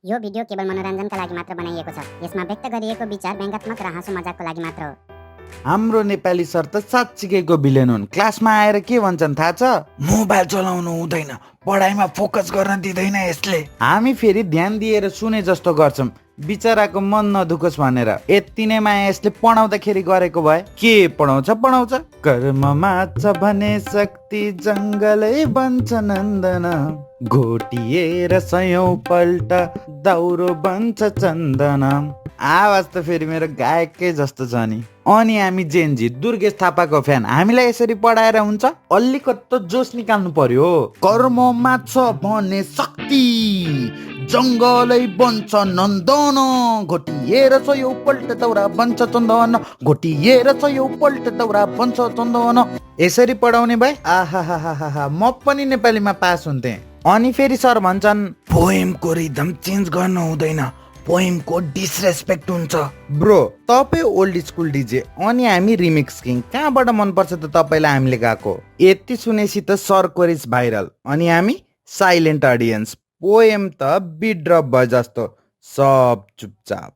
यो भिडियो केवल मनोरञ्जनका लागि मात्र बनाइएको छ। यसमा व्यक्त गरिएको विचार व्यङ्ग्यात्मक र हाँसो मजाकको लागि मात्र हो। हाम्रो नेपाली सर त साँच्चीकैको भिलेन हुन्। क्लासमा आएर के भन्छन् थाहा छ? मोबाइल चलाउनु हुँदैन, पढाइमा फोकस गर्न दिँदैन यसले। हामी फेरि ध्यान दिएर सुने जस्तो गर्छौँ, बिचराको मन नदुखोस् भनेर। यति नै माया यसले पढाउँदाखेरि गरेको भए। के पढाउँछ कर्ममा छ भने शक्ति जङ्गलै बन्छ नन्दन, घोटिएर सयौं पल्ट दाउरो बन्छ चन्दन। आवाज त फेरि मेरो गायककै जस्तो छ नि। अनि हामी जेनजी दुर्गेश थापाको फ्यान, हामीलाई यसरी पढाएर हुन्छ? अलिकति जोस निकाल्नु पर्यो। कर्ममा छ भने शक्ति जङ्गलै बन्छ नन्दन, घोटिएर सयौं पल्ट दाउरा बन्छ चन्दन, घोटिएर सयौं पल्ट दाउरा बन्छ चन्दन। यसरी पढाउने भए आहा म पनि नेपालीमा पास हुन्थे। अनि फेरि सर भन्छन् पोएमको रिदम चेन्ज गर्न हुँदैन, पोएमको डिसरेस्पेक्ट हुन्छ। ब्रो तपाईँ ओल्ड स्कुल डिजे अनि हामी रिमिक्स किङ, कहाँबाट मनपर्छ त तपाईँलाई हामीले गाएको? यति सुनेपछि त सर कोरिस भाइरल अनि हामी साइलेन्ट अडियन्स। पोएम त बिट ड्रप भयो जस्तो, सब चुपचाप।